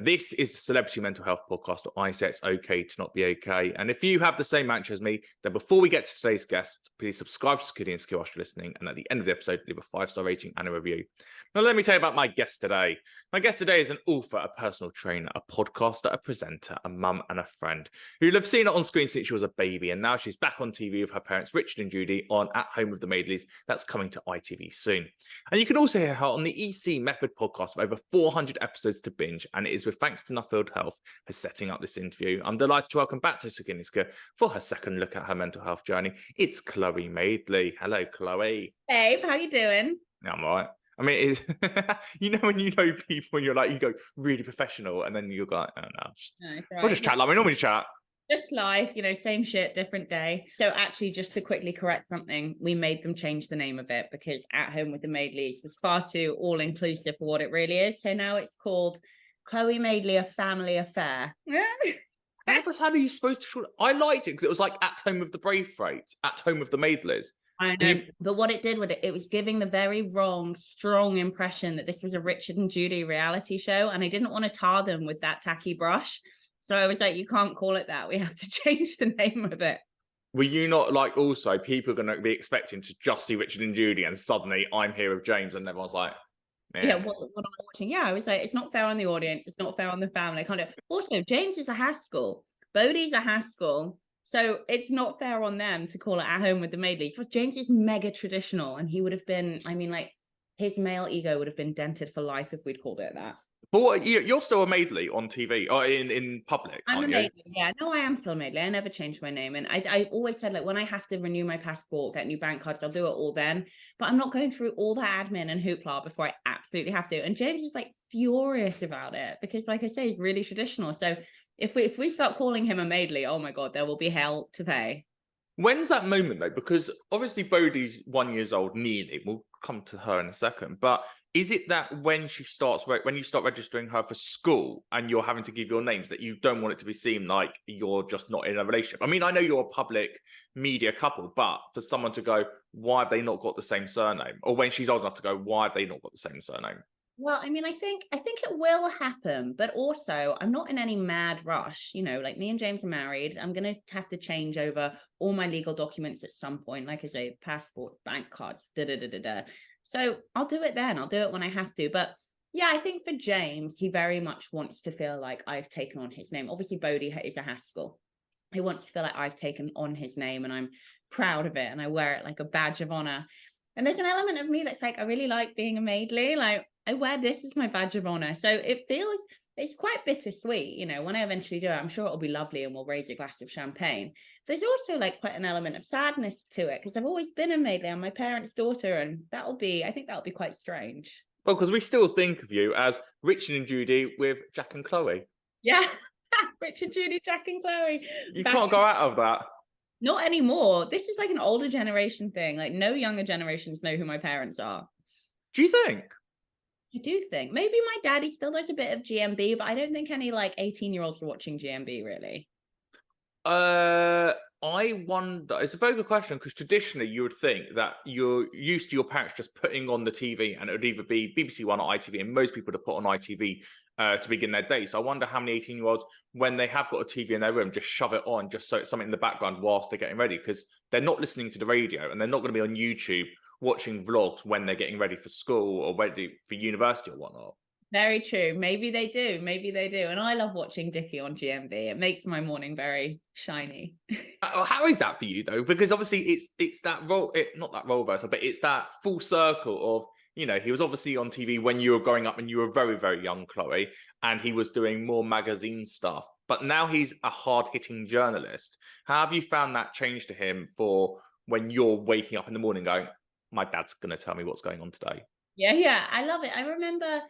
This is the Celebrity Mental Health Podcast, where I say it's okay to not be okay. And if you have the same mantra as me, then before we get to today's guest, please subscribe to Secure The Insecure whilst you're listening. And at the end of the episode, leave a 5-star rating and a review. Now, let me tell you about my guest today. My guest today is an author, a personal trainer, a podcaster, a presenter, a mum, and a friend who'll have seen her on screen since she was a baby. And now she's back on TV with her parents, Richard and Judy, on At Home with the Madeleys. That's coming to ITV soon. And you can also hear her on the EC Method podcast with over 400 episodes to binge. And it is with thanks to Nuffield Health for setting up this interview. I'm delighted to welcome back to Secure The Insecure for her second look at her mental health journey. It's Chloe Madeley. Hello, Chloe. Babe, how you doing? Yeah, I'm all right. I mean, it's you know when you know people and you're like, you go really professional, and then you go, oh no, we'll just chat like we normally chat. Just life, same shit, different day. So actually, just to quickly correct something, we made them change the name of it because At Home with the Madeleys was far too all-inclusive for what it really is. So now it's called Chloe Madeley, A Family Affair. How are you supposed to short? I liked it because it was like At Home with the Braithwaites, At Home with the Madeleys. I know, but what it did with it was giving the very wrong, strong impression that this was a Richard and Judy reality show, and I didn't want to tar them with that tacky brush. So I was like, you can't call it that. We have to change the name of it. Were you not like, also, people are going to be expecting to just see Richard and Judy, and suddenly I'm here with James, and everyone's like, yeah, what am I watching? Yeah, I was like, it's not fair on the audience. It's not fair on the family. I can't do it. Also, James is a Haskell. Bodhi's a Haskell. So it's not fair on them to call it At Home with the Madeleys. But James is mega traditional, and he would have been, his male ego would have been dented for life if we'd called it that. But what, you're still a Madeley on TV or in public, I'm aren't a you? Madeley, yeah. No, I am still a Madeley. I never changed my name. And I always said, like, when I have to renew my passport, get new bank cards, I'll do it all then. But I'm not going through all that admin and hoopla before I absolutely have to. And James is, like, furious about it because, like I say, he's really traditional. So if we start calling him a Madeley, oh my God, there will be hell to pay. When's that moment, though? Because obviously Bodhi's 1 year old nearly. We'll come to her in a second. But is it that when you start registering her for school and you're having to give your names, that you don't want it to be seen like you're just not in a relationship? I mean, I know you're a public media couple, but for someone to go, why have they not got the same surname? Or when she's old enough to go, why have they not got the same surname? Well, I mean, I think it will happen, but also I'm not in any mad rush. Like me and James are married. I'm going to have to change over all my legal documents at some point. Like I say, passports, bank cards, So I'll do it then. I'll do it when I have to. But yeah, I think for James, he very much wants to feel like I've taken on his name. Obviously, Bodhi is a Haskell. He wants to feel like I've taken on his name and I'm proud of it and I wear it like a badge of honor. And there's an element of me that's like, I really like being a Madeley. Like, I wear this as my badge of honor. So it's quite bittersweet. When I eventually do it, I'm sure it'll be lovely and we'll raise a glass of champagne. There's also like quite an element of sadness to it because I've always been a Madeley. I'm my parents' daughter, and I think that'll be quite strange. Well, because we still think of you as Richard and Judy with Jack and Chloe. Yeah. Richard, Judy, Jack and Chloe. You can't go out of that. Not anymore. This is like an older generation thing. Like no younger generations know who my parents are. Do you think? I do think. Maybe my daddy still does a bit of GMB, but I don't think any like 18-year-olds are watching GMB really. I wonder, it's a very good question because traditionally you would think that you're used to your parents just putting on the TV and it would either be BBC One or ITV, and most people would put on ITV to begin their day. So I wonder how many 18-year-olds, when they have got a TV in their room, just shove it on just so it's something in the background whilst they're getting ready, because they're not listening to the radio and they're not going to be on YouTube watching vlogs when they're getting ready for school or ready for university or whatnot. Very true. Maybe they do. And I love watching Dickie on GMB. It makes my morning very shiny. How is that for you though? Because obviously it's that role, not that role reversal, but it's that full circle of, he was obviously on TV when you were growing up and you were very, very young, Chloe, and he was doing more magazine stuff. But now he's a hard-hitting journalist. How have you found that change to him for when you're waking up in the morning going, my dad's going to tell me what's going on today? Yeah. I love it. I remember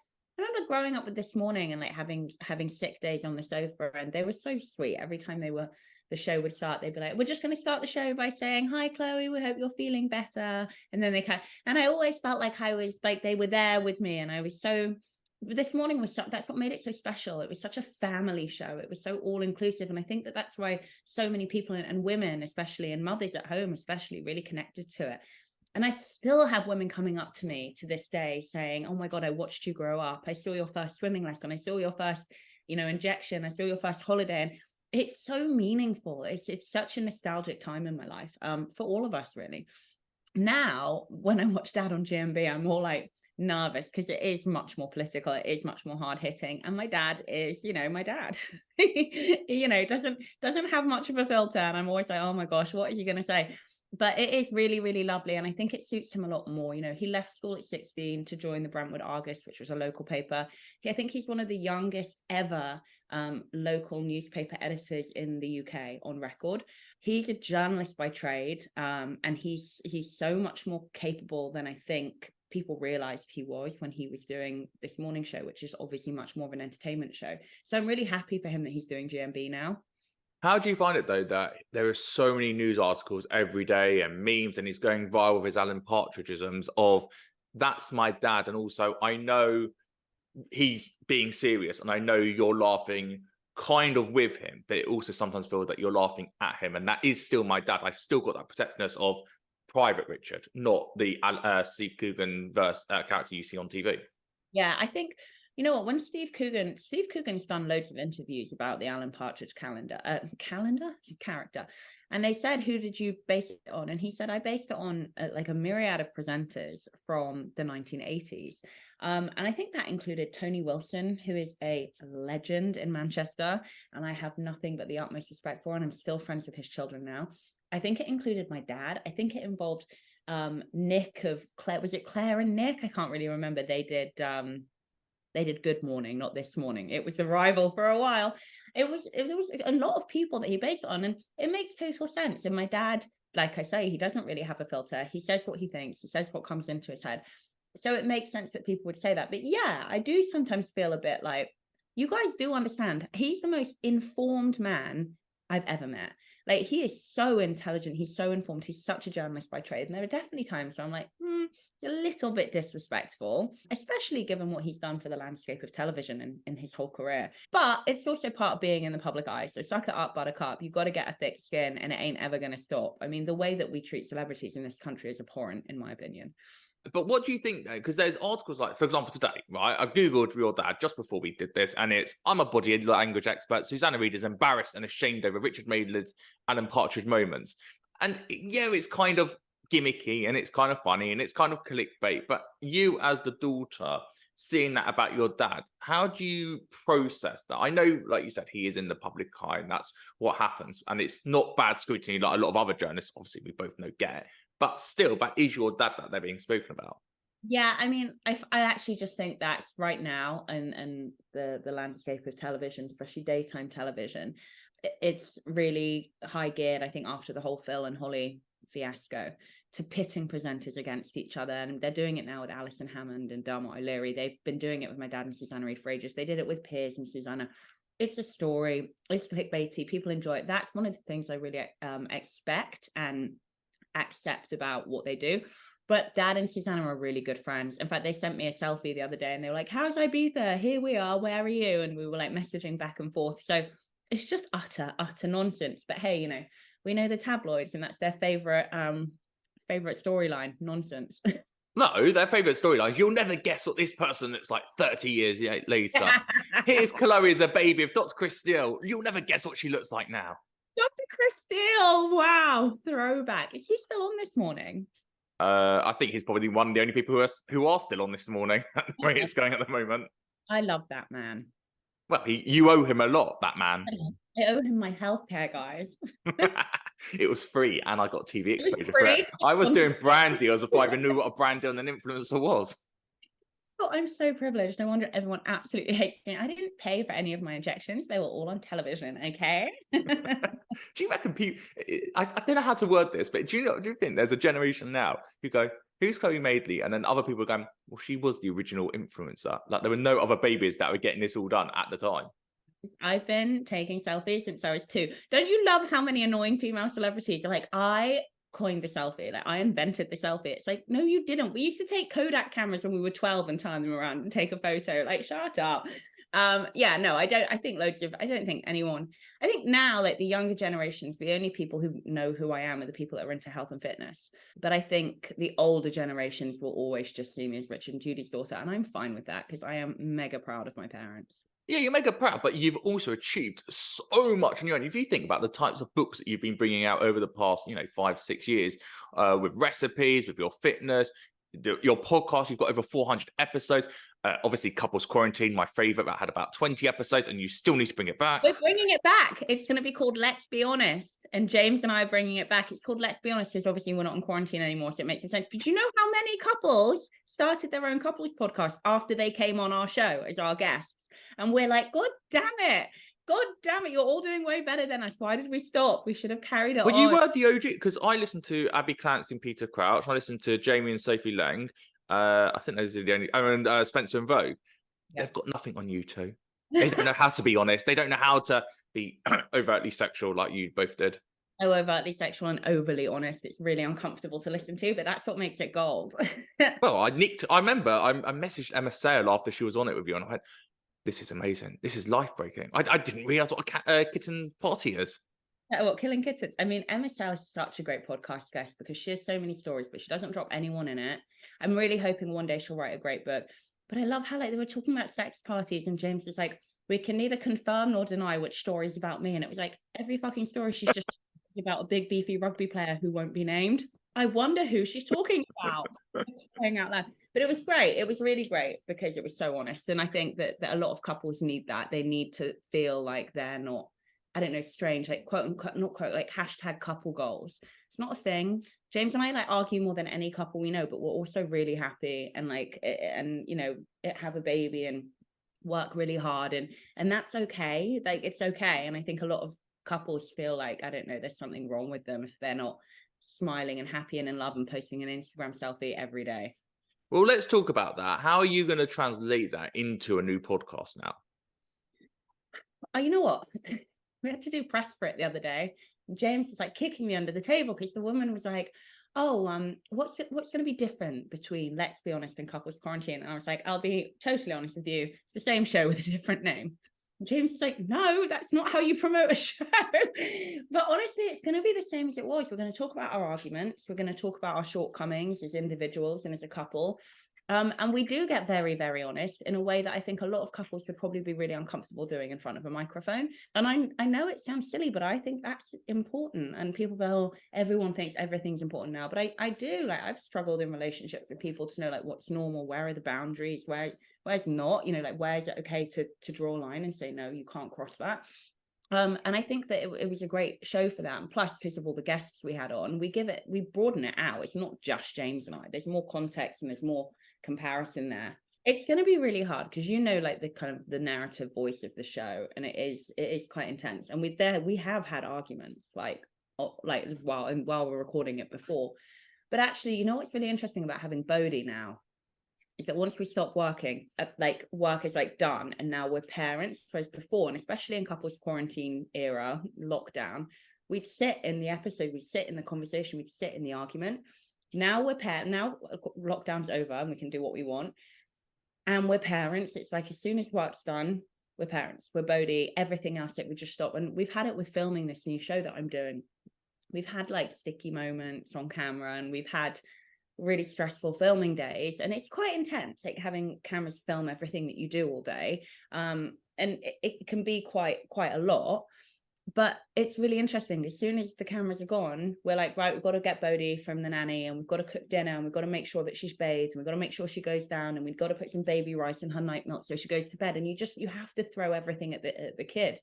growing up with This Morning and like having sick days on the sofa, and they were so sweet. Every time the show would start, they'd be like, we're just going to start the show by saying, hi, Chloe, we hope you're feeling better. And then and I always felt like I was like, they were there with me. And I was so, This Morning that's what made it so special. It was such a family show. It was so all inclusive. And I think that's why so many people and women, especially, and mothers at home, especially, really connected to it. And I still have women coming up to me to this day saying, oh my God, I watched you grow up. I saw your first swimming lesson. I saw your first, injection. I saw your first holiday. And it's so meaningful. It's such a nostalgic time in my life, for all of us, really. Now, when I watch Dad on GMB, I'm more like nervous because it is much more political. It is much more hard hitting. And my dad is, my dad, doesn't have much of a filter. And I'm always like, oh my gosh, what is he going to say? But it is really, really lovely. And I think it suits him a lot more. He left school at 16 to join the Brentwood Argus, which was a local paper. I think he's one of the youngest ever local newspaper editors in the UK on record. He's a journalist by trade, and he's so much more capable than I think people realized he was when he was doing this morning show, which is obviously much more of an entertainment show. So I'm really happy for him that he's doing GMB now. How do you find it, though, that there are so many news articles every day and memes, and he's going viral with his Alan Partridgeisms of that's my dad, and also I know he's being serious and I know you're laughing kind of with him, but it also sometimes feels that you're laughing at him, and that is still my dad. I've still got that protectiveness of Private Richard, not the Steve Coogan character you see on TV. Yeah, I think, you know what, when Steve Coogan's done loads of interviews about the Alan Partridge character, and they said, who did you base it on? And he said, I based it on like a myriad of presenters from the 1980s. And I think that included Tony Wilson, who is a legend in Manchester, and I have nothing but the utmost respect for, and I'm still friends with his children now. I think it included my dad. I think it involved Nick of Claire. Was it Claire and Nick? I can't really remember. They did Good Morning, not This Morning. It was the rival for a while. It was a lot of people that he based it on, and it makes total sense. And my dad, like I say, he doesn't really have a filter. He says what he thinks. He says what comes into his head. So it makes sense that people would say that. But yeah, I do sometimes feel a bit like, you guys do understand, he's the most informed man I've ever met. Like, he is so intelligent. He's so informed. He's such a journalist by trade. And there are definitely times where I'm like, a little bit disrespectful, especially given what he's done for the landscape of television in his whole career. But it's also part of being in the public eye. So suck it up, buttercup. You've got to get a thick skin, and it ain't ever going to stop. I mean, the way that we treat celebrities in this country is abhorrent, in my opinion. But what do you think, though? Because there's articles like, for example, today, right? I Googled your dad just before we did this, and I'm a body language expert. Susanna Reid is embarrassed and ashamed over Richard Madeley's Alan Partridge moments. And yeah, it's kind of gimmicky and it's kind of funny and it's kind of clickbait. But you, as the daughter, seeing that about your dad, how do you process that? I know, like you said, he is in the public eye and that's what happens. And it's not bad scrutiny like a lot of other journalists, obviously, we both know get. But still, that is your dad that they're being spoken about. Yeah, I mean, I actually just think that's right now, and the landscape of television, especially daytime television, it's really high geared, I think, after the whole Phil and Holly fiasco, to pitting presenters against each other. And they're doing it now with Alison Hammond and Dermot O'Leary. They've been doing it with my dad and Susanna Reid for ages. They did it with Piers and Susanna. It's a story. It's clickbaity. People enjoy it. That's one of the things I really expect and accept about what they do. But Dad and Susanna are really good friends. In fact, they sent me a selfie the other day and they were like, how's Ibiza? Here we are. Where are you? And we were like messaging back and forth. So it's just utter nonsense. But hey, we know the tabloids, and that's their favorite storyline, nonsense. No, their favourite storylines. You'll never guess what this person that's like 30 years later. Here's Chloe as a baby of Dr. Chris Steele. You'll never guess what she looks like now. Dr. Chris Steele, wow, throwback. Is he still on this morning? I think he's probably one of the only people who are still on this morning, the way it's going at the moment. I love that man. Well, you owe him a lot, that man. I owe him my healthcare, guys. It was free, and I got TV exposure for it. I was doing brand deals before I even knew what a brand deal and an influencer was. Oh, I'm so privileged. No wonder everyone absolutely hates me. I didn't pay for any of my injections. They were all on television, okay? Do you reckon people... I don't know how to word this, but do you think there's a generation now who go, who's Chloe Madeley? And then other people going, well, she was the original influencer. Like, there were no other babies that were getting this all done at the time. I've been taking selfies since I was 2. Don't you love how many annoying female celebrities are like, I coined the selfie, like I invented the selfie? It's like, no, you didn't. We used to take Kodak cameras when we were 12 and turn them around and take a photo. Like, shut up. Yeah, no, I don't think anyone, I think now, like the younger generations, the only people who know who I am are the people that are into health and fitness. But I think the older generations will always just see me as Richard and Judy's daughter, and I'm fine with that because I am mega proud of my parents. Yeah, you make her proud, but you've also achieved so much on your own. If you think about the types of books that you've been bringing out over the past, 5, 6 years, with recipes, with your fitness, your podcast, you've got over 400 episodes. Obviously, Couples Quarantine, my favorite, that had about 20 episodes, and you still need to bring it back. We're bringing it back. It's going to be called Let's Be Honest. And James and I are bringing it back. It's called Let's Be Honest because obviously we're not in quarantine anymore, so it makes sense. But do you know how many couples started their own couples podcast after they came on our show as our guests? And we're like, God damn it. God damn it. You're all doing way better than us. Why did we stop? We should have carried it on. Well, you were the OG, because I listened to Abby Clancy and Peter Crouch. I listened to Jamie and Sophie Lang. I think those are the only. Oh, and Spencer and Vogue. Yeah. They've got nothing on you two. They don't know how to be honest. They don't know how to be overtly sexual like you both did. So overtly sexual and overly honest. It's really uncomfortable to listen to, but that's what makes it gold. Well, I remember I messaged Emma Sale after she was on it with you, and I went, "This is amazing. This is life breaking. I didn't realize what a kitten party is." Yeah, what, Killing Kittens? I mean, Emma Sale is such a great podcast guest because she has so many stories, but she doesn't drop anyone in it. I'm really hoping one day she'll write a great book. But I love how like they were talking about sex parties, and James was like, "We can neither confirm nor deny which story is about me." And it was like every fucking story she's just about a big beefy rugby player who won't be named. I wonder who she's talking about. Saying out loud. But it was great. It was really great because it was so honest. And I think that a lot of couples need that. They need to feel like they're not, I don't know, strange, like quote unquote, not quote, like hashtag couple goals. It's not a thing. James and I like argue more than any couple we know, but we're also really happy and like, and have a baby and work really hard, and that's okay. Like it's okay. And I think a lot of couples feel like, I don't know, there's something wrong with them if they're not smiling and happy and in love and posting an Instagram selfie every day. Well, let's talk about that. How are you going to translate that into a new podcast now? Oh, you know what? We had to do press for it the other day. James was like kicking me under the table because the woman was like, "Oh, what's going to be different between Let's Be Honest and Couples Quarantine?" And I was like, "I'll be totally honest with you. It's the same show with a different name." And James was like, "No, that's not how you promote a show." But honestly, it's going to be the same as it was. We're going to talk about our arguments. We're going to talk about our shortcomings as individuals and as a couple. And we do get very, very honest in a way that I think a lot of couples would probably be really uncomfortable doing in front of a microphone. And I know it sounds silly, but I think that's important. And people go, "Oh, everyone thinks everything's important now." But I do, like, I've struggled in relationships with people to know, like, what's normal, where are the boundaries, where's not, like, where is it okay to draw a line and say, no, you can't cross that. And I think that it was a great show for that. And plus, because of all the guests we had on, we broaden it out. It's not just James and I. There's more context and there's more comparison there. It's going to be really hard because like the kind of the narrative voice of the show, and it is quite intense. And we have had arguments like while we're recording it before. But actually, what's really interesting about having Bodhi now is that once we stop working, like work is like done, and now we're parents. Whereas before, and especially in couples quarantine era, lockdown, we'd sit in the episode, we'd sit in the conversation, we'd sit in the argument. Now now lockdown's over and we can do what we want. And we're parents. It's like as soon as work's done, we're parents. We're Bodhi. Everything else, it would just stop. And we've had it with filming this new show that I'm doing. We've had like sticky moments on camera, and we've had really stressful filming days, and it's quite intense, like having cameras film everything that you do all day. And it can be quite a lot. But it's really interesting. As soon as the cameras are gone, we're like, right, we've got to get Bodhi from the nanny, and we've got to cook dinner, and we've got to make sure that she's bathed, and we've got to make sure she goes down, and we've got to put some baby rice in her night milk so she goes to bed. And you have to throw everything at the kid.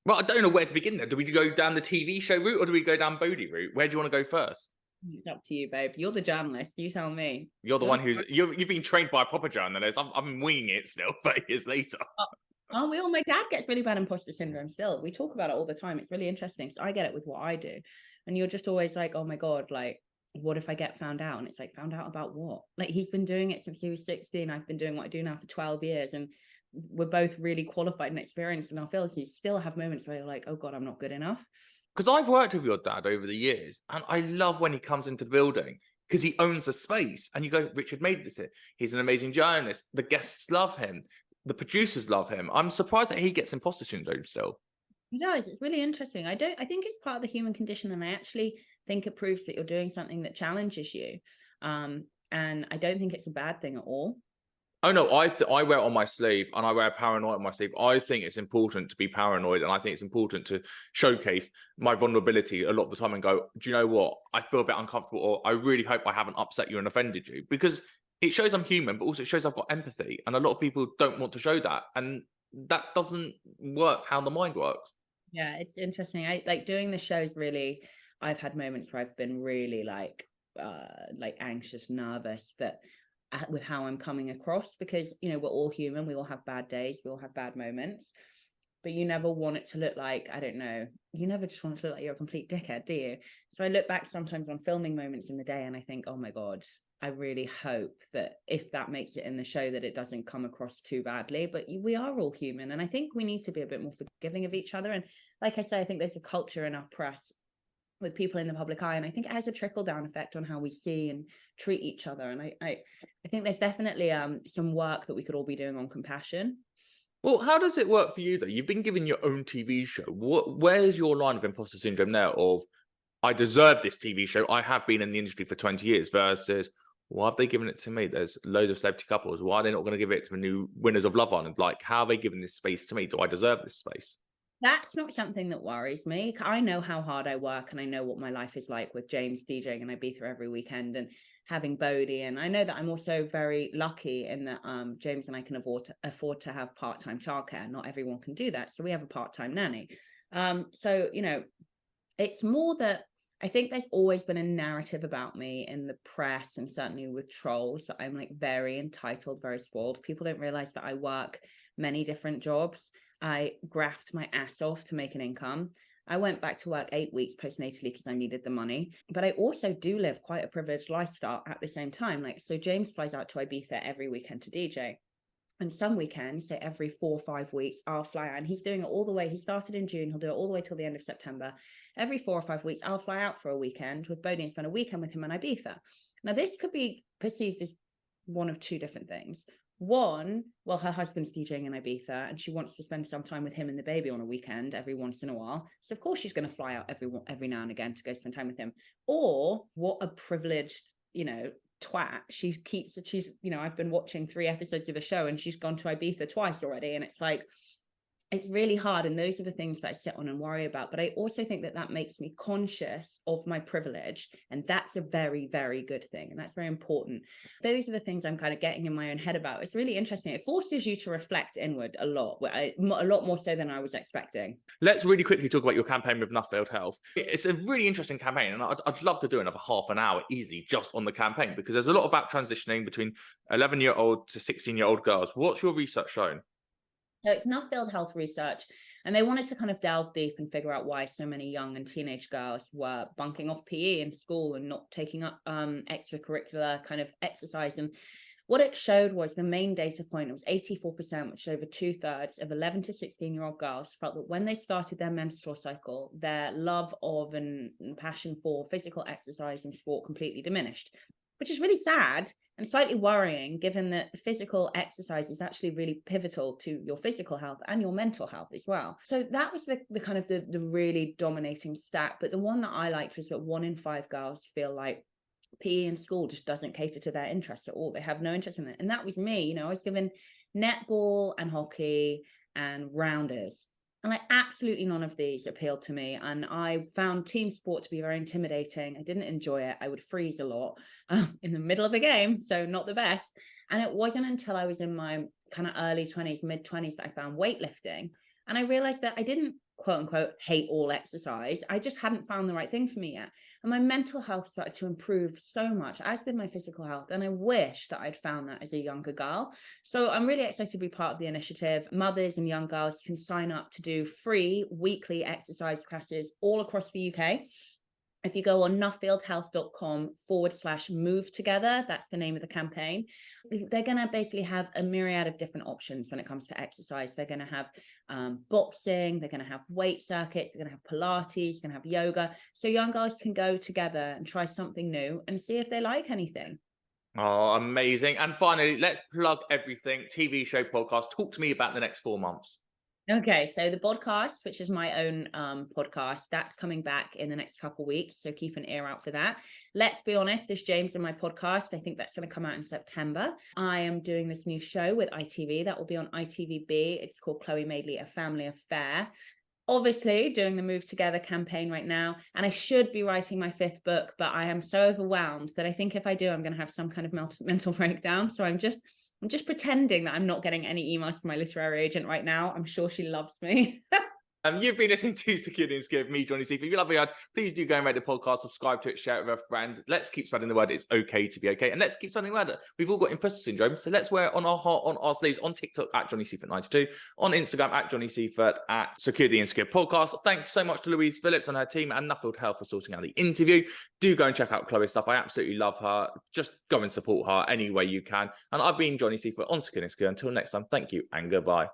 Well, I don't know where to begin there. Do we go down the TV show route or do we go down Bodhi route? Where do you want to go first? It's up to you, babe. You're the journalist. You tell me. You're the one you've been trained by a proper journalist. I'm winging it still 30 years later. Aren't we all? My dad gets really bad imposter syndrome still. We talk about it all the time. It's really interesting because I get it with what I do. And you're just always like, oh my God, like, what if I get found out? And it's like, found out about what? Like, he's been doing it since he was 16. I've been doing what I do now for 12 years. And we're both really qualified and experienced in our fields. You still have moments where you're like, oh God, I'm not good enough. Because I've worked with your dad over the years, and I love when he comes into the building because he owns the space. And you go, Richard made this here. He's an amazing journalist. The guests love him. The producers love him. I'm surprised that he gets imposter syndrome still. He does. It's really interesting. I think it's part of the human condition, and I actually think it proves that you're doing something that challenges you. And I don't think it's a bad thing at all. Oh no, I wear it on my sleeve, and I wear paranoid on my sleeve. I think it's important to be paranoid, and I think it's important to showcase my vulnerability a lot of the time and go, do you know what? I feel a bit uncomfortable, or I really hope I haven't upset you and offended you, because it shows I'm human, but also it shows I've got empathy. And a lot of people don't want to show that, and that doesn't work how the mind works. Yeah, it's interesting. I like doing the shows really. I've had moments where I've been really like anxious, nervous that with how I'm coming across, because we're all human, we all have bad days, we all have bad moments, but you never want it to look like, I don't know, you never just want it to look like you're a complete dickhead, do you? So I look back sometimes on filming moments in the day and I think, oh my God, I really hope that if that makes it in the show that it doesn't come across too badly. But we are all human, and I think we need to be a bit more forgiving of each other. And like I say, I think there's a culture in our press with people in the public eye, and I think it has a trickle down effect on how we see and treat each other. And I think there's definitely some work that we could all be doing on compassion. Well, how does it work for you though? You've been given your own TV show. Where's your line of imposter syndrome there of, I deserve this TV show, I have been in the industry for 20 years, versus, why have they given it to me? There's loads of celebrity couples. Why are they not going to give it to the new winners of Love Island? Like, how are they giving this space to me? Do I deserve this space? That's not something that worries me. I know how hard I work, and I know what my life is like with James DJing and Ibiza every weekend and having Bodhi. And I know that I'm also very lucky in that James and I can afford to have part-time childcare. Not everyone can do that. So we have a part-time nanny. So, it's more that I think there's always been a narrative about me in the press, and certainly with trolls, that I'm like very entitled, very spoiled. People don't realize that I work many different jobs. I graft my ass off to make an income. I went back to work 8 weeks postnatally because I needed the money. But I also do live quite a privileged lifestyle at the same time. Like, so James flies out to Ibiza every weekend to DJ. And some weekends, so every 4 or 5 weeks, I'll fly out. And he's doing it all the way. He started in June. He'll do it all the way till the end of September. Every 4 or 5 weeks, I'll fly out for a weekend with Bodhi and spend a weekend with him in Ibiza. Now, this could be perceived as one of two different things. One, well, her husband's DJing in Ibiza and she wants to spend some time with him and the baby on a weekend every once in a while. So of course she's going to fly out every now and again to go spend time with him. Or what a privileged, twat. She's, I've been watching 3 episodes of the show and she's gone to Ibiza twice already. And it's like, it's really hard. And those are the things that I sit on and worry about. But I also think that makes me conscious of my privilege. And that's a very, very good thing. And that's very important. Those are the things I'm kind of getting in my own head about. It's really interesting. It forces you to reflect inward a lot more so than I was expecting. Let's really quickly talk about your campaign with Nuffield Health. It's a really interesting campaign, and I'd love to do another half an hour easily just on the campaign, because there's a lot about transitioning between 11-year-old to 16-year-old girls. What's your research shown? So it's Nuffield Health research, and they wanted to kind of delve deep and figure out why so many young and teenage girls were bunking off PE in school and not taking up extracurricular kind of exercise. And what it showed was the main data point, it was 84%, which is over 2/3 of 11 to 16-year-old girls felt that when they started their menstrual cycle, their love of and passion for physical exercise and sport completely diminished, which is really sad and slightly worrying, given that physical exercise is actually really pivotal to your physical health and your mental health as well. So that was the kind of the really dominating stat. But the one that I liked was that 1 in 5 girls feel like PE in school just doesn't cater to their interests at all. They have no interest in it. And that was me. I was given netball and hockey and rounders. And like absolutely none of these appealed to me. And I found team sport to be very intimidating. I didn't enjoy it. I would freeze a lot in the middle of a game. So not the best. And it wasn't until I was in my kind of early 20s, mid 20s that I found weightlifting. And I realized that I didn't, quote unquote, hate all exercise. I just hadn't found the right thing for me yet. And my mental health started to improve so much, as did my physical health. And I wish that I'd found that as a younger girl. So I'm really excited to be part of the initiative. Mothers and young girls can sign up to do free weekly exercise classes all across the UK. If you go on nuffieldhealth.com/move together, that's the name of the campaign. They're going to basically have a myriad of different options when it comes to exercise. They're going to have boxing, they're going to have weight circuits, they're going to have Pilates, they're going to have yoga. So young guys can go together and try something new and see if they like anything. Oh, amazing. And finally, let's plug everything. TV show, podcast. Talk to me about the next 4 months. Okay, so the podcast, which is my own podcast, that's coming back in the next couple of weeks. So keep an ear out for that. Let's be honest, this James and my podcast, I think that's going to come out in September. I am doing this new show with ITV that will be on ITVB. It's called Chloe Madeley, A Family Affair. Obviously doing the Move Together campaign right now, and I should be writing my 5th book, but I am so overwhelmed that I think if I do, I'm going to have some kind of mental breakdown. So I'm just pretending that I'm not getting any emails from my literary agent right now. I'm sure she loves me. You've been listening to Secure The Insecure with me, Johnny Seifert. If you love the ad, please do go and rate the podcast, subscribe to it, share it with a friend. Let's keep spreading the word. It's okay to be okay. And let's keep spreading the word. We've all got imposter syndrome. So let's wear it on our heart, on our sleeves, on TikTok at Johnny Seifert92, on Instagram at Johnny Seifert, at Secure The Insecure podcast. Thanks so much to Louise Phillips and her team and Nuffield Health for sorting out the interview. Do go and check out Chloe's stuff. I absolutely love her. Just go and support her any way you can. And I've been Johnny Seifert on Secure The Insecure. Until next time, thank you and goodbye.